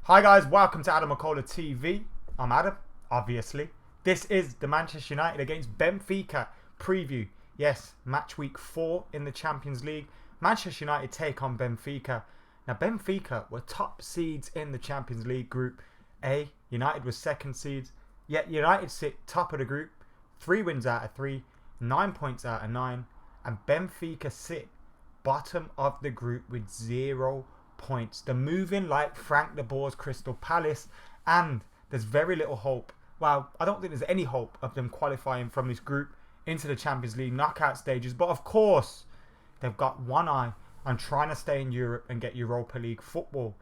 Hi guys, welcome to Adam McKola TV. I'm Adam, obviously. This is the Manchester United against Benfica preview. Yes, match week 4 in the Champions League. Manchester United take on Benfica. Now Benfica were top seeds in the Champions League Group A. United was second seeds. Yet United sit top of the group. 3 wins out of 3, 9 points out of 9. And Benfica sit bottom of the group with 0 points. They're moving like Frank de Boer's Crystal Palace, and there's very little hope. Well, I don't think there's any hope of them qualifying from this group into the Champions League knockout stages. But of course, they've got one eye on trying to stay in Europe and get Europa League football.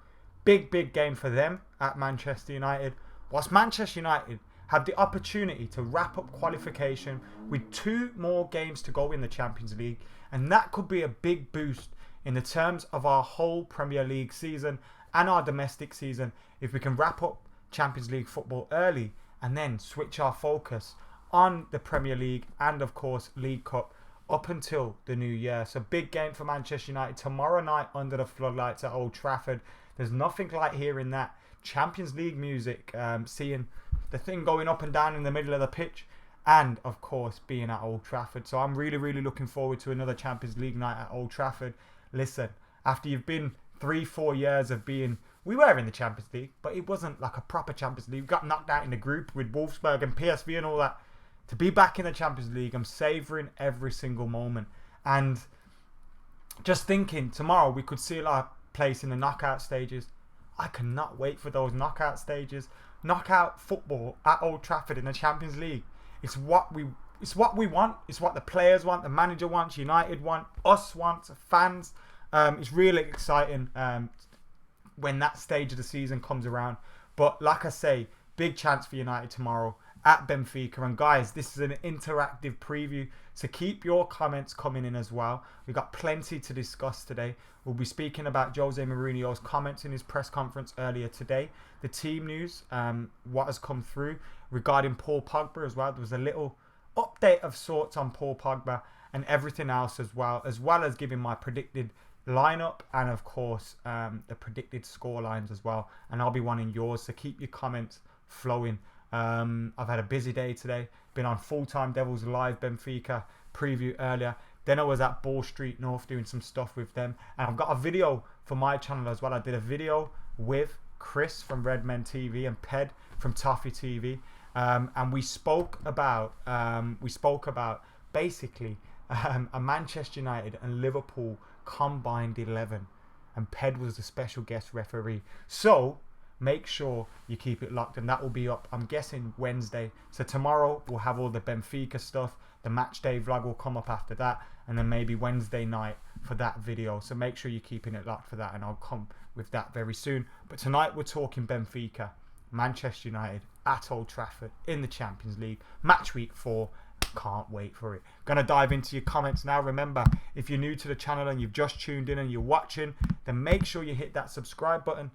Big game for them at Manchester United. Whilst Manchester United have the opportunity to wrap up qualification with 2 more games to go in the Champions League, and that could be a big boost in the terms of our whole Premier League season and our domestic season if we can wrap up Champions League football early and then switch our focus on the Premier League and of course League Cup up until the new year. So big game for Manchester United tomorrow night under the floodlights at Old Trafford. There's nothing like hearing that Champions League music, seeing the thing going up and down in the middle of the pitch, and of course being at Old Trafford. So I'm really looking forward to another Champions League night at Old Trafford. Listen, after you've been 3-4 years of being, we were in the Champions League, but it wasn't like a proper Champions League. We got knocked out in the group with Wolfsburg and PSV and all that. To be back in the Champions League, I'm savouring every single moment. And just thinking, tomorrow we could seal our place in the knockout stages. I cannot wait for those knockout stages. Knockout football at Old Trafford in the Champions League. It's what we want. It's what the players want, the manager wants, United want, us want, fans. It's really exciting when that stage of the season comes around. But like I say, big chance for United tomorrow at Benfica. And guys, this is an interactive preview, so keep your comments coming in as well. We've got plenty to discuss today. We'll be speaking about Jose Mourinho's comments in his press conference earlier today, the team news, what has come through regarding Paul Pogba as well. There was a little update of sorts on Paul Pogba and everything else as well as giving my predicted lineup and of course the predicted score lines as well, and I'll be wanting yours, so keep your comments flowing. I've had a busy day today, been on full-time Devils Live Benfica preview earlier, then I was at Ball Street North doing some stuff with them, and I've got a video for my channel as well. I did a video with Chris from Redmen TV and Ped from Toffee TV. And we spoke about basically a Manchester United and Liverpool combined 11, and Ped was the special guest referee. So make sure you keep it locked, and that will be up, I'm guessing, Wednesday. So tomorrow we'll have all the Benfica stuff. The match day vlog will come up after that, and then maybe Wednesday night for that video. So make sure you're keeping it locked for that, and I'll come with that very soon. But tonight we're talking Benfica, Manchester United at Old Trafford in the Champions League, match week 4. Can't wait for it. Gonna dive into your comments now. Remember, if you're new to the channel and you've just tuned in and you're watching, then make sure you hit that subscribe button.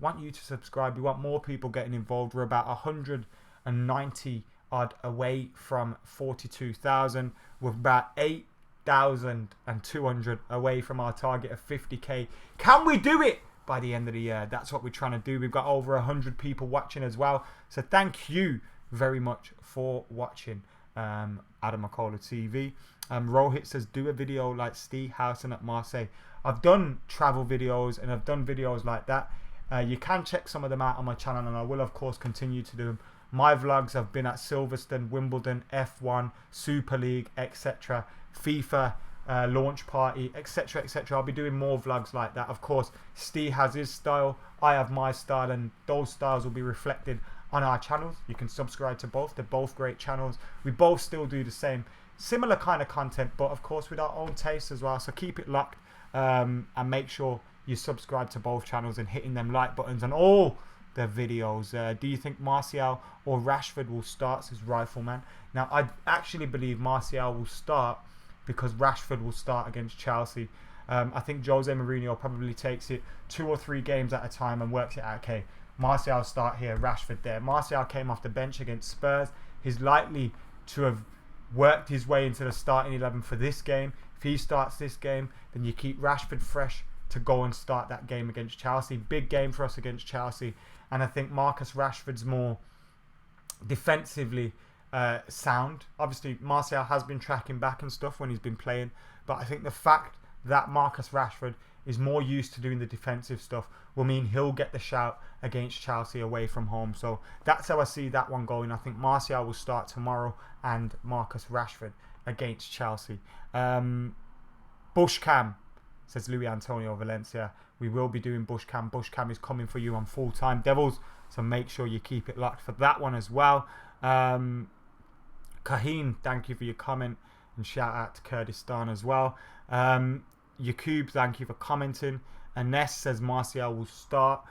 Want you to subscribe. We want more people getting involved. We're about 190 odd away from 42,000. We're about 8,200 away from our target of 50k. Can we do it by the end of the year? That's what we're trying to do. We've got over 100 people watching as well, so thank you very much for watching Adam McKola TV. Rohit says, do a video like Steve Housen at Marseille. I've done travel videos and I've done videos like that. You can check some of them out on my channel, and I will of course continue to do them. My vlogs have been at Silverstone, Wimbledon, F1, Super League, etc. FIFA launch party, etc. I'll be doing more vlogs like that. Of course, Steve has his style, I have my style, and those styles will be reflected on our channels. You can subscribe to both. They're both great channels. We both still do the same similar kind of content, but of course with our own taste as well. So keep it locked, and make sure you subscribe to both channels and hitting them like buttons on all the videos. Do you think Martial or Rashford will start, says Rifleman? Now I actually believe Martial will start because Rashford will start against Chelsea. I think Jose Mourinho probably takes it 2 or 3 games at a time and works it out. Okay, Martial start here, Rashford there. Martial came off the bench against Spurs. He's likely to have worked his way into the starting 11 for this game. If he starts this game, then you keep Rashford fresh to go and start that game against Chelsea. Big game for us against Chelsea. And I think Marcus Rashford's more defensively sound. Obviously, Martial has been tracking back and stuff when he's been playing. But I think the fact that Marcus Rashford is more used to doing the defensive stuff will mean he'll get the shout against Chelsea away from home. So that's how I see that one going. I think Martial will start tomorrow and Marcus Rashford against Chelsea. Bushcam, says Luis Antonio Valencia. We will be doing Bushcam. Bushcam is coming for you on full-time Devils, so make sure you keep it locked for that one as well. Kaheen, thank you for your comment, and shout out to Kurdistan as well. Yakub, thank you for commenting. Ines says Martial will start.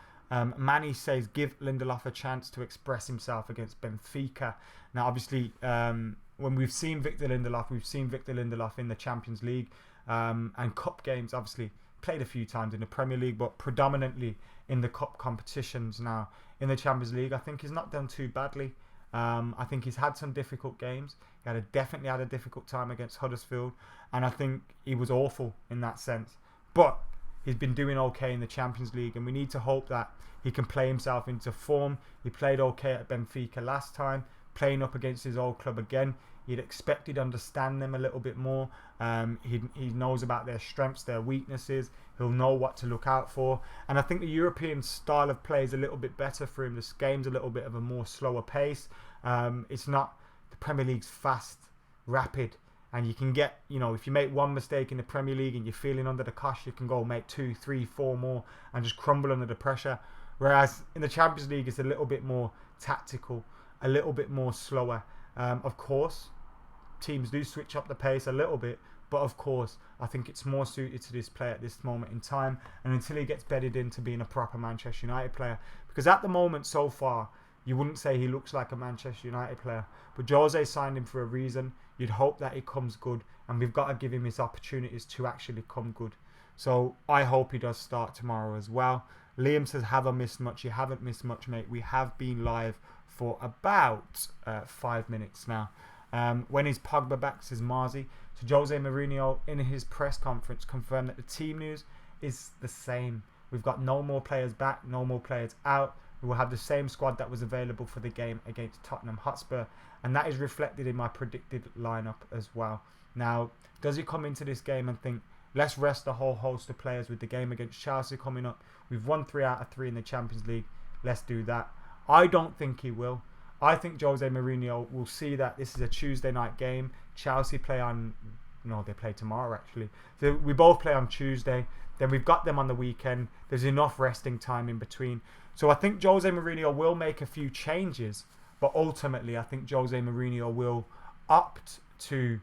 Manny says give Lindelof a chance to express himself against Benfica. Now, obviously, when we've seen Victor Lindelof in the Champions League and cup games, obviously played a few times in the Premier League, but predominantly in the cup competitions now. In the Champions League, I think he's not done too badly. I think he's had some difficult games. He definitely had a difficult time against Huddersfield, and I think he was awful in that sense. But he's been doing okay in the Champions League, and we need to hope that he can play himself into form. He played okay at Benfica last time, playing up against his old club again. You'd expect he'd understand them a little bit more. He knows about their strengths, their weaknesses. He'll know what to look out for. And I think the European style of play is a little bit better for him. This game's a little bit of a more slower pace. It's not the Premier League's fast, rapid. And you can get, if you make one mistake in the Premier League and you're feeling under the cosh, you can go make 2, 3, 4 more and just crumble under the pressure. Whereas in the Champions League, it's a little bit more tactical, a little bit more slower. Of course, teams do switch up the pace a little bit, but of course, I think it's more suited to this player at this moment in time, and until he gets bedded into being a proper Manchester United player. Because at the moment, so far, you wouldn't say he looks like a Manchester United player, but Jose signed him for a reason. You'd hope that he comes good, and we've got to give him his opportunities to actually come good. So I hope he does start tomorrow as well. Liam says, have I missed much? You haven't missed much, mate. We have been live for about 5 minutes now. When is Pogba back, says Marzi. So Jose Mourinho in his press conference confirmed that the team news is the same. We've got no more players back, no more players out. We will have the same squad that was available for the game against Tottenham Hotspur, and that is reflected in my predicted lineup as well. Now, does he come into this game and think, let's rest a whole host of players with the game against Chelsea coming up? We've won 3 out of 3 in the Champions League. Let's do that. I don't think he will. I think Jose Mourinho will see that this is a Tuesday night game. Chelsea play on... No, they play tomorrow, actually. So we both play on Tuesday. Then we've got them on the weekend. There's enough resting time in between. So I think Jose Mourinho will make a few changes. But ultimately, I think Jose Mourinho will opt to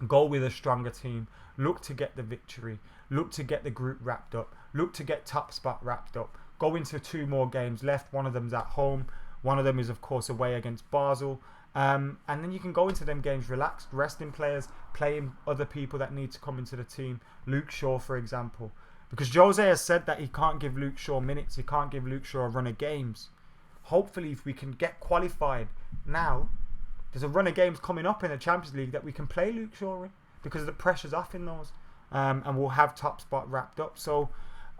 go with a stronger team. Look to get the victory. Look to get the group wrapped up. Look to get top spot wrapped up. Go into 2 more games left. One of them's at home. One of them is, of course, away against Basel. And then you can go into them games relaxed, resting players, playing other people that need to come into the team. Luke Shaw, for example. Because Jose has said that he can't give Luke Shaw minutes. He can't give Luke Shaw a run of games. Hopefully, if we can get qualified now, there's a run of games coming up in the Champions League that we can play Luke Shaw in, because the pressure's off in those. And we'll have top spot wrapped up. So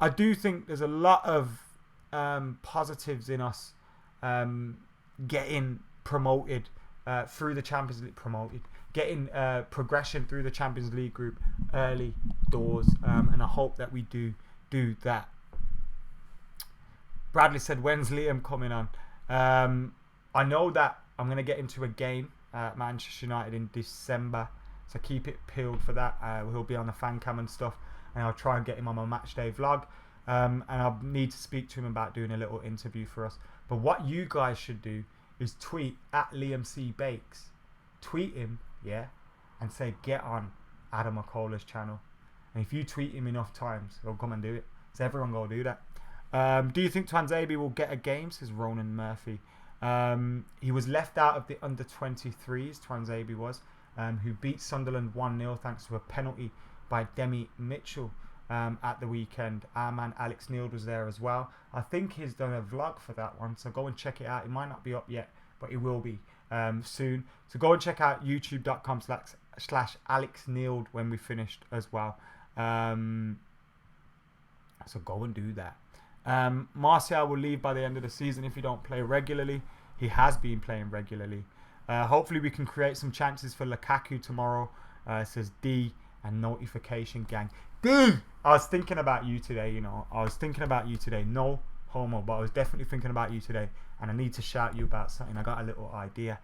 I do think there's a lot of positives in us getting promoted through the Champions League, getting progression through the Champions League group early doors, and I hope that we do that. Bradley said, when's Liam coming on? I know that I'm going to get into a game at Manchester United in December, so keep it peeled for that. He'll be on the fan cam and stuff, and I'll try and get him on my match day vlog, and I'll need to speak to him about doing a little interview for us. But what you guys should do is tweet at Liam C. Bakes. Tweet him, yeah, and say, get on Adam McKola's channel. And if you tweet him enough times, he'll come and do it. So everyone go do that. Do you think Twanzebe will get a game, says Ronan Murphy. He was left out of the under-23s, Twanzebe was, who beat Sunderland 1-0 thanks to a penalty by Demi Mitchell at the weekend. Our man Alex Neil was there as well. I think he's done a vlog for that one, so go and check it out. It might not be up yet, but it will be soon. So go and check out youtube.com/Alex Neil when we finished as well. that. So go and do that. Martial will leave by the end of the season if he don't play regularly. He has been playing regularly. Hopefully we can create some chances for Lukaku tomorrow. It says D and notification gang. D! I was thinking about you today, you know. I was thinking about you today. No homo, but I was definitely thinking about you today. And I need to shout you about something. I got a little idea.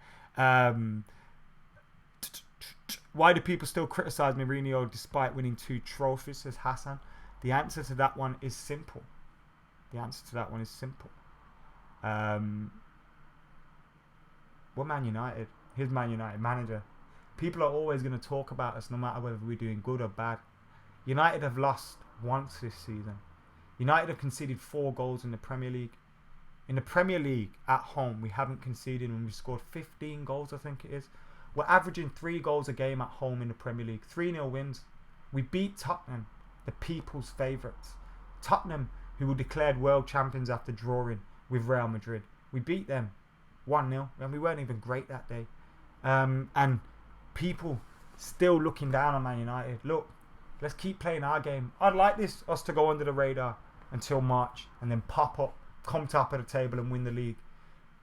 Why do people still criticise Mourinho despite winning 2 trophies, says Hassan? The answer to that one is simple. We're Man United. Here's Man United manager. People are always going to talk about us no matter whether we're doing good or bad. United have lost once this season. United have conceded 4 goals in the Premier League. In the Premier League, at home, we haven't conceded when we scored 15 goals, I think it is. We're averaging 3 goals a game at home in the Premier League. 3-0 wins. We beat Tottenham, the people's favourites. Tottenham, who were declared world champions after drawing with Real Madrid. We beat them 1-0, and we weren't even great that day. And people still looking down on Man United. Look, let's keep playing our game. I'd like us to go under the radar until March and then pop up, come top of the table and win the league.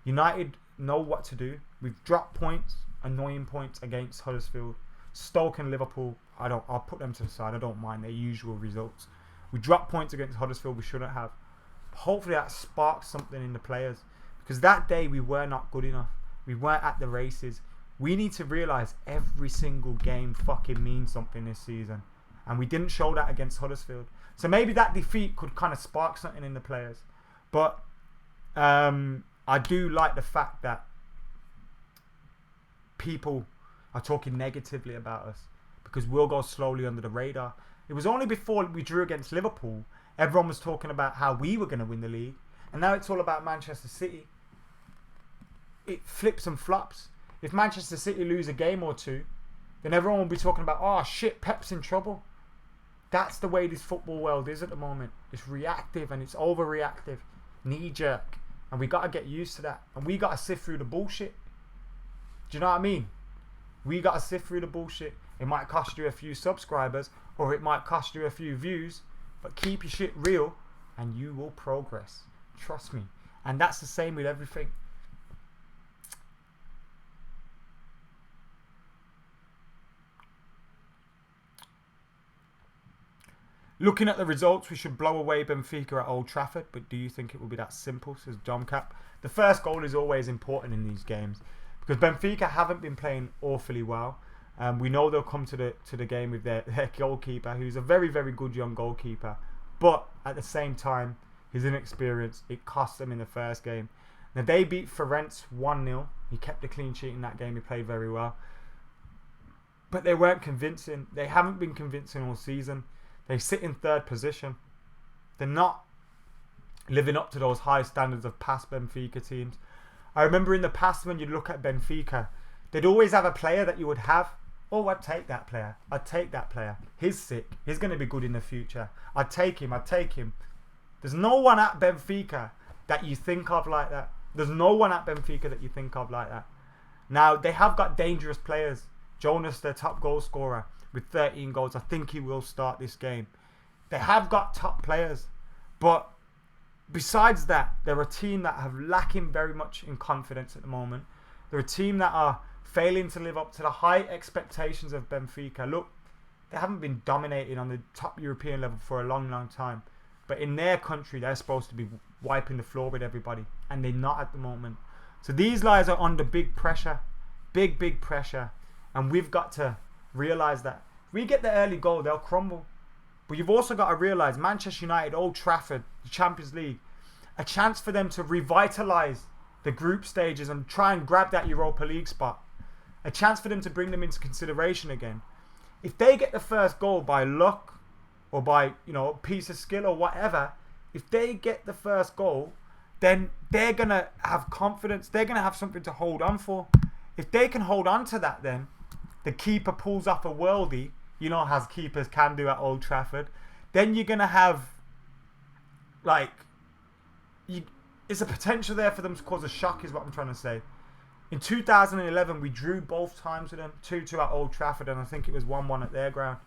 United know what to do. We've dropped points, annoying points against Huddersfield. Stoke and Liverpool, I'll put them to the side. I don't mind their usual results. We dropped points against Huddersfield we shouldn't have. Hopefully that sparks something in the players. Because that day we were not good enough. We weren't at the races. We need to realise every single game fucking means something this season. And we didn't show that against Huddersfield. So maybe that defeat could kind of spark something in the players. But I do like the fact that people are talking negatively about us. Because we'll go slowly under the radar. It was only before we drew against Liverpool, everyone was talking about how we were going to win the league. And now it's all about Manchester City. It flips and flops. If Manchester City lose a game or 2, then everyone will be talking about, oh shit, Pep's in trouble. That's the way this football world is at the moment. It's reactive and it's overreactive. Knee-jerk. And we got to get used to that. And we got to sift through the bullshit. Do you know what I mean? We got to sift through the bullshit. It might cost you a few subscribers or it might cost you a few views. But keep your shit real and you will progress. Trust me. And that's the same with everything. Looking at the results, we should blow away Benfica at Old Trafford. But do you think it will be that simple, says John Cap? The first goal is always important in these games. Because Benfica haven't been playing awfully well. We know they'll come to the game with their goalkeeper, who's a very, very good young goalkeeper. But at the same time, his inexperience, it cost them in the first game. Now, they beat Ferenc 1-0. He kept a clean sheet in that game. He played very well. But they weren't convincing. They haven't been convincing all season. They sit in 3rd position. They're not living up to those high standards of past Benfica teams. I remember in the past when you look at Benfica, they'd always have a player that you would have. Oh, I'd take that player. I'd take that player. He's sick. He's going to be good in the future. I'd take him. I'd take him. There's no one at Benfica that you think of like that. There's no one at Benfica that you think of like that. Now, they have got dangerous players. Jonas, their top goal scorer, with 13 goals. I think he will start this game. They have got top players. But besides that, they're a team that have lacking very much in confidence at the moment. They're a team that are failing to live up to the high expectations of Benfica. Look, they haven't been dominating on the top European level for a long, long time. But in their country, they're supposed to be wiping the floor with everybody. And they're not at the moment. So these guys are under big pressure. Big, big pressure. And we've got to realise that. If we get the early goal, they'll crumble. But you've also got to realise Manchester United, Old Trafford, the Champions League. A chance for them to revitalise the group stages and try and grab that Europa League spot. A chance for them to bring them into consideration again. If they get the first goal by luck or by, a piece of skill or whatever, if they get the first goal, then they're going to have confidence. They're going to have something to hold on for. If they can hold on to that, then the keeper pulls off a worldie, as keepers can do at Old Trafford, then you're going to have, it's a potential there for them to cause a shock, is what I'm trying to say. In 2011, we drew both times with them, 2-2 at Old Trafford, and I think it was 1-1 at their ground.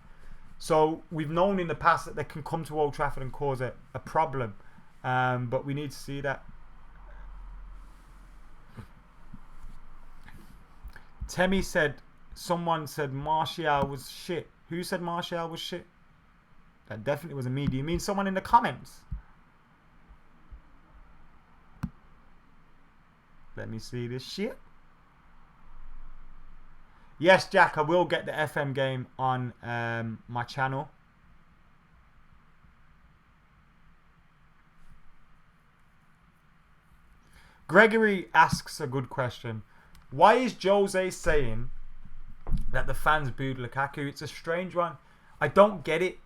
So we've known in the past that they can come to Old Trafford and cause a problem. But we need to see that. Temi said, someone said Martial was shit. Who said Martial was shit? That definitely was a me. Do you mean someone in the comments? Let me see this shit. Yes, Jack, I will get the FM game on my channel. Gregory asks a good question. Why is Jose saying that the fans booed Lukaku? It's a strange one. I don't get it.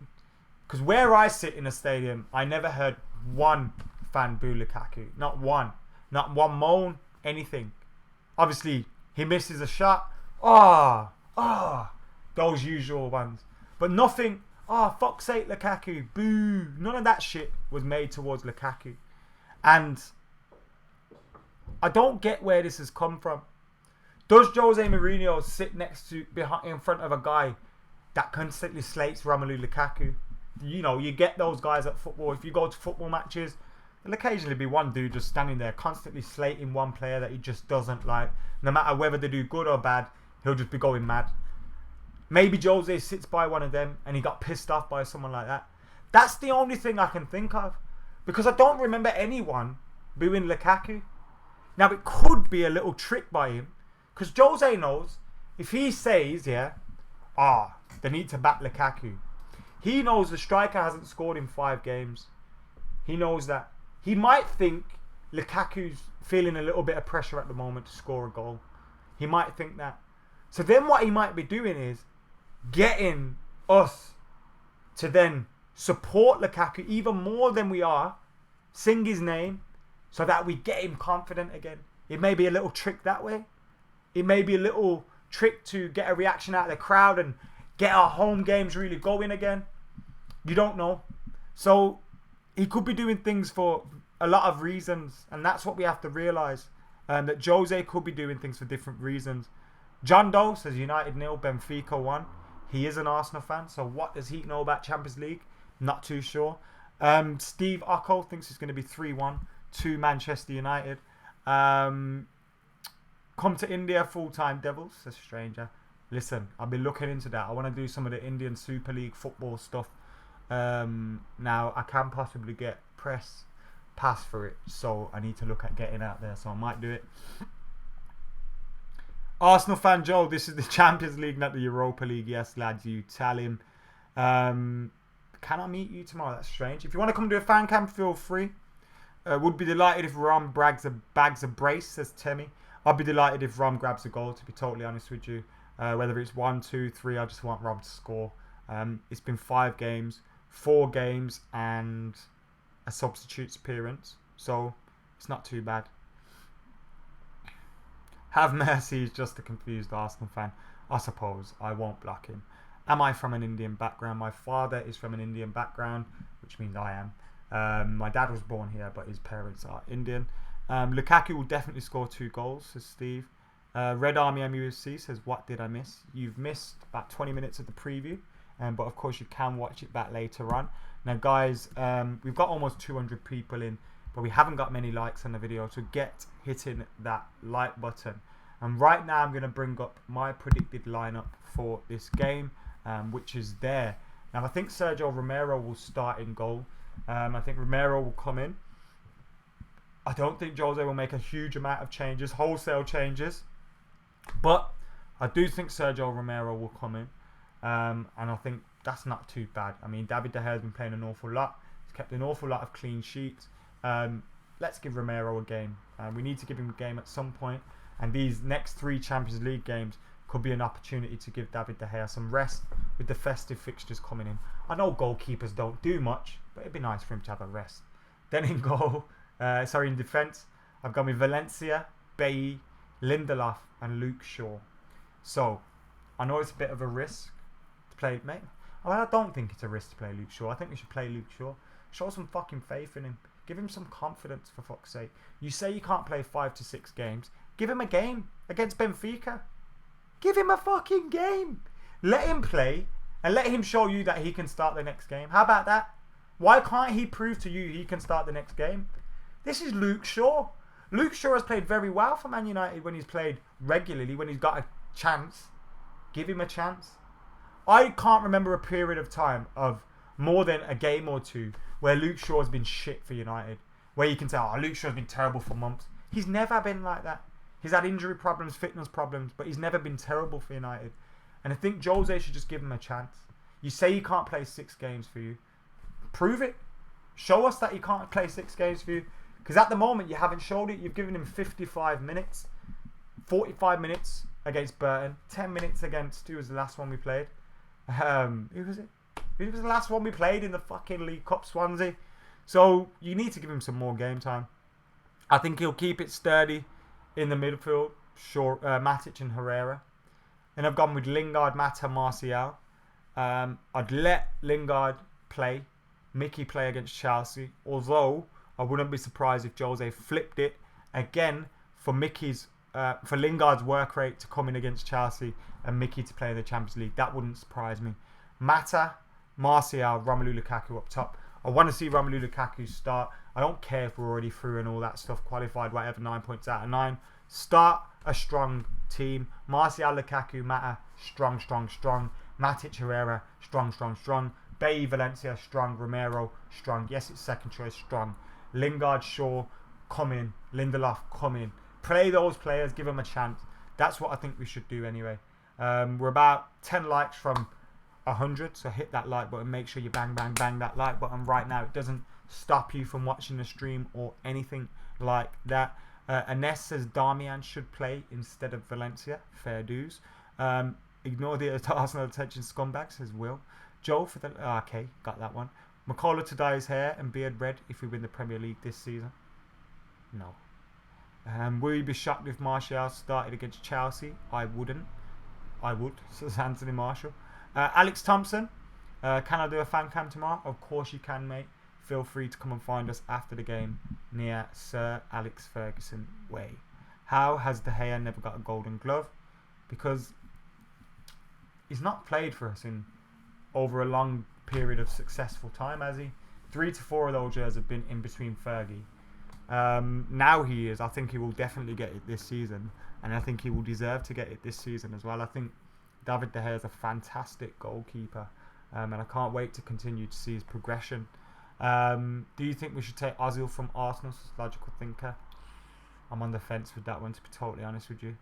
Because where I sit in a stadium, I never heard one fan boo Lukaku. Not one. Not one moan, anything. Obviously, he misses a shot. Those usual ones. But nothing, fuck's sake, Lukaku, boo. None of that shit was made towards Lukaku. And I don't get where this has come from. Does Jose Mourinho sit in front of a guy that constantly slates Romelu Lukaku? You know, you get those guys at football. If you go to football matches, there'll occasionally be one dude just standing there constantly slating one player that he just doesn't like. No matter whether they do good or bad, he'll just be going mad. Maybe Jose sits by one of them and he got pissed off by someone like that. That's the only thing I can think of. Because I don't remember anyone booing Lukaku. Now, it could be a little trick by him. Because Jose knows, if he says, they need to back Lukaku. He knows the striker hasn't scored in 5 games. He knows that. He might think Lukaku's feeling a little bit of pressure at the moment to score a goal. He might think that. So then what he might be doing is getting us to then support Lukaku even more than we are. Sing his name so that we get him confident again. It may be a little trick that way. It may be a little trick to get a reaction out of the crowd and get our home games really going again. You don't know. So he could be doing things for a lot of reasons. And that's what we have to realise. That Jose could be doing things for different reasons. John Doe says United 0, Benfica 1. He is an Arsenal fan. So what does he know about Champions League? Not too sure. Steve Ocko thinks it's going to be 3-1 to Manchester United. Come to India full-time Devils, says Stranger. Listen, I've been looking into that. I want to do some of the Indian Super League football stuff. Now, I can possibly get press pass for it. So, I need to look at getting out there. So, I might do it. Arsenal fan Joe, this is the Champions League, not the Europa League. Yes, lads, you tell him. Can I meet you tomorrow? That's strange. If you want to come to a fan camp, feel free. Would be delighted if Rom bags a brace, says Temi. I'd be delighted if Rom grabs a goal, to be totally honest with you. Whether it's 1, 2, 3, I just want Rom to score. It's been 5 games, 4 games, and a substitute's appearance. So, it's not too bad. Have mercy, he's just a confused Arsenal fan. I suppose I won't block him. Am I from an Indian background? My father is from an Indian background, which means I am. My dad was born here, but his parents are Indian. Lukaku will definitely score 2 goals, says Steve. Red Army MUFC says, what did I miss? You've missed about 20 minutes of the preview, but of course you can watch it back later on. Now guys, we've got almost 200 people in, but we haven't got many likes on the video, so get hitting that like button. And right now I'm going to bring up my predicted lineup for this game, which is there. Now I think Sergio Romero will start in goal. I think Romero will come in. I don't think Jose will make a huge amount of changes, wholesale changes. But I do think Sergio Romero will come in. And I think that's not too bad. I mean, David De Gea has been playing an awful lot. He's kept an awful lot of clean sheets. Let's give Romero a game. We need to give him a game at some point. And these next 3 Champions League games could be an opportunity to give David De Gea some rest with the festive fixtures coming in. I know goalkeepers don't do much, but it'd be nice for him to have a rest. Then in goal, in defence, I've gone with Valencia, Bailly, Lindelof and Luke Shaw. So, I know it's a bit of a risk to play, mate. I don't think it's a risk to play Luke Shaw. I think we should play Luke Shaw. Show some fucking faith in him. Give him some confidence, for fuck's sake. You say you can't play 5 to 6 games. Give him a game against Benfica. Give him a fucking game. Let him play and let him show you that he can start the next game. How about that? Why can't he prove to you he can start the next game? This is Luke Shaw. Luke Shaw has played very well for Man United when he's played regularly, when he's got a chance. Give him a chance. I can't remember a period of time of more than a game or two where Luke Shaw has been shit for United. Where you can say, oh, Luke Shaw's been terrible for months. He's never been like that. He's had injury problems, fitness problems, but he's never been terrible for United. And I think Jose should just give him a chance. You say he can't play 6 games for you. Prove it. Show us that he can't play 6 games for you. Because at the moment, you haven't showed it. You've given him 55 minutes. 45 minutes against Burton. 10 minutes against, who was the last one we played? Who was it? Who was the last one we played in the fucking League Cup? Swansea. So, you need to give him some more game time. I think he'll keep it sturdy in the midfield. Sure, Matic and Herrera. And I've gone with Lingard, Mata, Martial. I'd let Lingard play. Mickey play against Chelsea. Although, I wouldn't be surprised if Jose flipped it again for for Lingard's work rate to come in against Chelsea and Mickey to play in the Champions League. That wouldn't surprise me. Mata, Martial, Romelu Lukaku up top. I want to see Romelu Lukaku start. I don't care if we're already through and all that stuff. Qualified, whatever, 9 points out of 9. Start a strong team. Martial, Lukaku, Mata, strong, strong, strong. Matic, Herrera, strong, strong, strong. Bailly, Valencia, strong. Romero, strong. Yes, it's second choice, strong. Lingard, Shaw, come in. Lindelof, come in. Play those players, give them a chance. That's what I think we should do anyway. We're about 10 likes from 100, so hit that like button. Make sure you bang, bang, bang that like button right now. It doesn't stop you from watching the stream or anything like that. Ines says Darmian should play instead of Valencia. Fair dues. Ignore the Arsenal attention scumbag, says Will. Joe for the... okay, got that one. McKola to dye his hair and beard red if we win the Premier League this season. No. Will you be shocked if Martial started against Chelsea? I wouldn't. I would, says Anthony Marshall. Alex Thompson. Can I do a fan cam tomorrow? Of course you can, mate. Feel free to come and find us after the game near Sir Alex Ferguson Way. How has De Gea never got a golden glove? Because he's not played for us in over a long period of successful time, has he? 3 to 4 of those years have been in between Fergie. Now he is. I think he will definitely get it this season. And I think he will deserve to get it this season as well. I think David De Gea is a fantastic goalkeeper. And I can't wait to continue to see his progression. Do you think we should take Ozil from Arsenal? Logical thinker. I'm on the fence with that one, to be totally honest with you.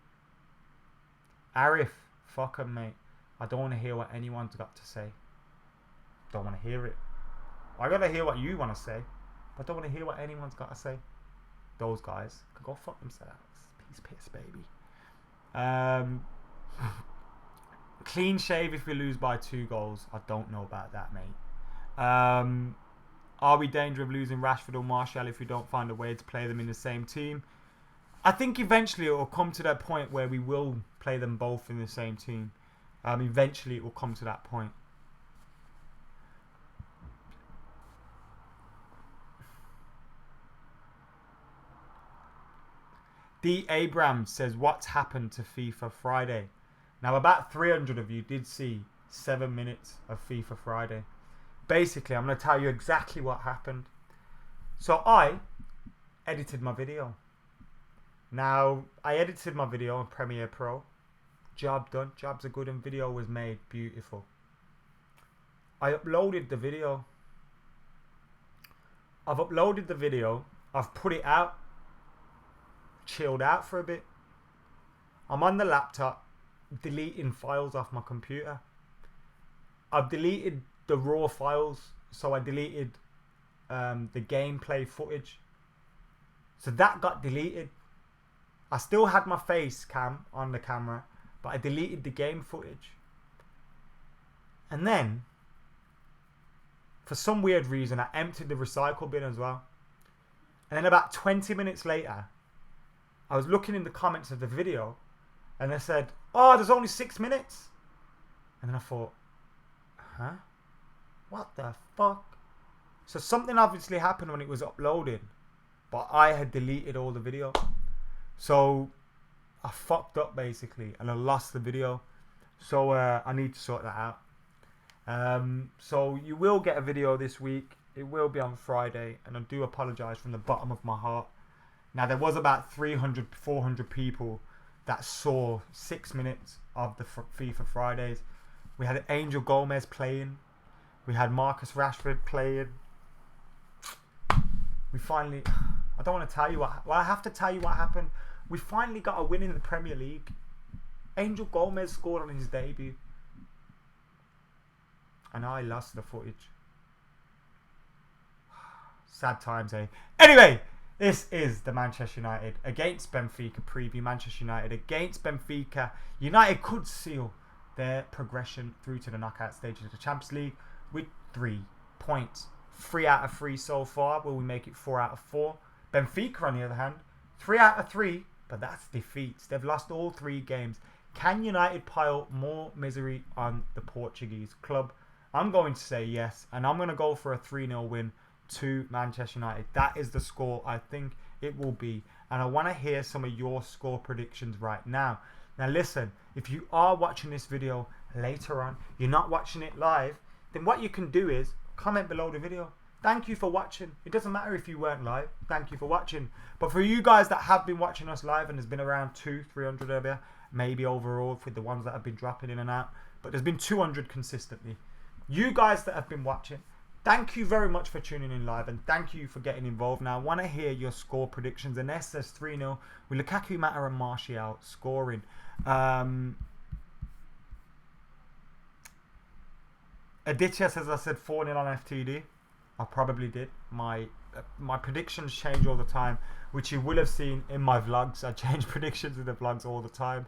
Arif, fuck him, mate. I don't want to hear what anyone's got to say. Don't want to hear it. I gotta hear what you want to say, but I don't want to hear what anyone's got to say. Those guys can go fuck themselves. Piss, baby. Clean shave if we lose by 2 goals. I don't know about that, mate. Are we in danger of losing Rashford or Martial if we don't find a way to play them in the same team? I think eventually it will come to that point where we will play them both in the same team. Eventually it will come to that point. D. Abrams says, what's happened to FIFA Friday? Now, about 300 of you did see 7 minutes of FIFA Friday. Basically, I'm going to tell you exactly what happened. So, I edited my video. Now, I edited my video on Premiere Pro. Job done. Jobs are good and video was made beautiful. I uploaded the video. I've uploaded the video. I've put it out. Chilled out for a bit. I'm on the laptop deleting files off my computer. I've deleted the raw files, so I deleted the gameplay footage, so that got deleted. I still had my face cam on the camera, but I deleted the game footage. And then for some weird reason I emptied the recycle bin as well. And then about 20 minutes later I was looking in the comments of the video and they said, oh, there's only 6 minutes. And then I thought, huh? What the fuck? So something obviously happened when it was uploaded, but I had deleted all the video. So I fucked up basically and I lost the video. So I need to sort that out. So you will get a video this week. It will be on Friday, and I do apologise from the bottom of my heart. Now, there was about 300, 400 people that saw 6 minutes of the FIFA Fridays. We had Angel Gomez playing. We had Marcus Rashford playing. We finally... I don't want to tell you what... Well, I have to tell you what happened. We finally got a win in the Premier League. Angel Gomez scored on his debut. And I lost the footage. Sad times, eh? Anyway, this is the Manchester United against Benfica preview. Manchester United against Benfica. United could seal their progression through to the knockout stages of the Champions League with 3 points. 3 out of 3 so far. Will we make it 4 out of 4? Benfica, on the other hand, 3 out of 3, but that's defeats. They've lost all 3 games. Can United pile more misery on the Portuguese club? I'm going to say yes, and I'm going to go for a 3-0 win to Manchester United. That is the score I think it will be, and I want to hear some of your score predictions right now. Now listen, if you are watching this video later on, you're not watching it live, then what you can do is comment below the video. Thank you for watching. It doesn't matter if you weren't live. Thank you for watching. But for you guys that have been watching us live, and there's been around 200-300 of you, maybe overall for the ones that have been dropping in and out, but there's been 200 consistently. You guys that have been watching, thank you very much for tuning in live, and thank you for getting involved. Now I want to hear your score predictions. And says 3-0 with Lukaku, Mata and Martial scoring. Aditya says I said 4-0 on FTD. I probably did. My predictions change all the time, which you will have seen in my vlogs. I change predictions in the vlogs all the time.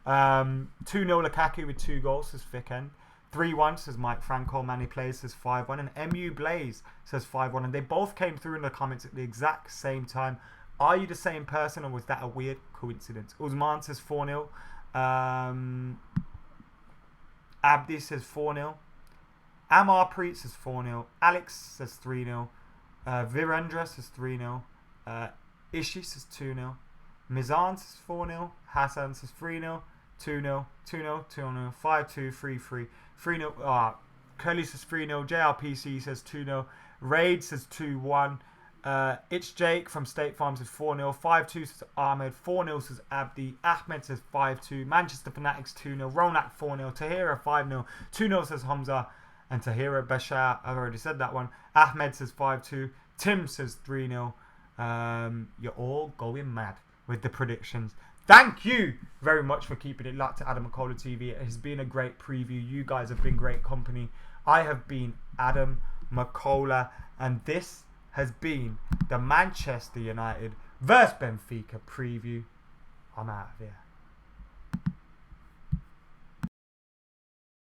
2-0 Lukaku with 2 goals, says Thick End. 3-1 says Mike Franco. Manny Plays says 5-1. And MU Blaze says 5-1. And they both came through in the comments at the exact same time. Are you the same person, or was that a weird coincidence? Usman says 4-0. Abdi says 4-0. Amar Preet says 4-0. Alex says 3-0. Virendra says 3-0. Ishi says 2-0. Mizan says 4-0. Hassan says 3-0. 2-0. 2-0. 2-0. 5-2. 3-3. 3-0. Curly says 3-0. JRPC says 2-0. Raid says 2-1. It's Jake from State Farm says 4-0. 5-2 says Ahmed. 4-0 says Abdi. Ahmed says 5-2. Manchester Fanatics 2-0. Ronak 4-0. Tahira 5-0. 2-0 says Hamza. And Tahira Bashar, I've already said that one. Ahmed says 5-2. Tim says 3-0. You're all going mad with the predictions. Thank you very much for keeping it locked to Adam McKola TV. It has been a great preview. You guys have been great company. I have been Adam McKola, and this has been the Manchester United vs Benfica preview. I'm out of here.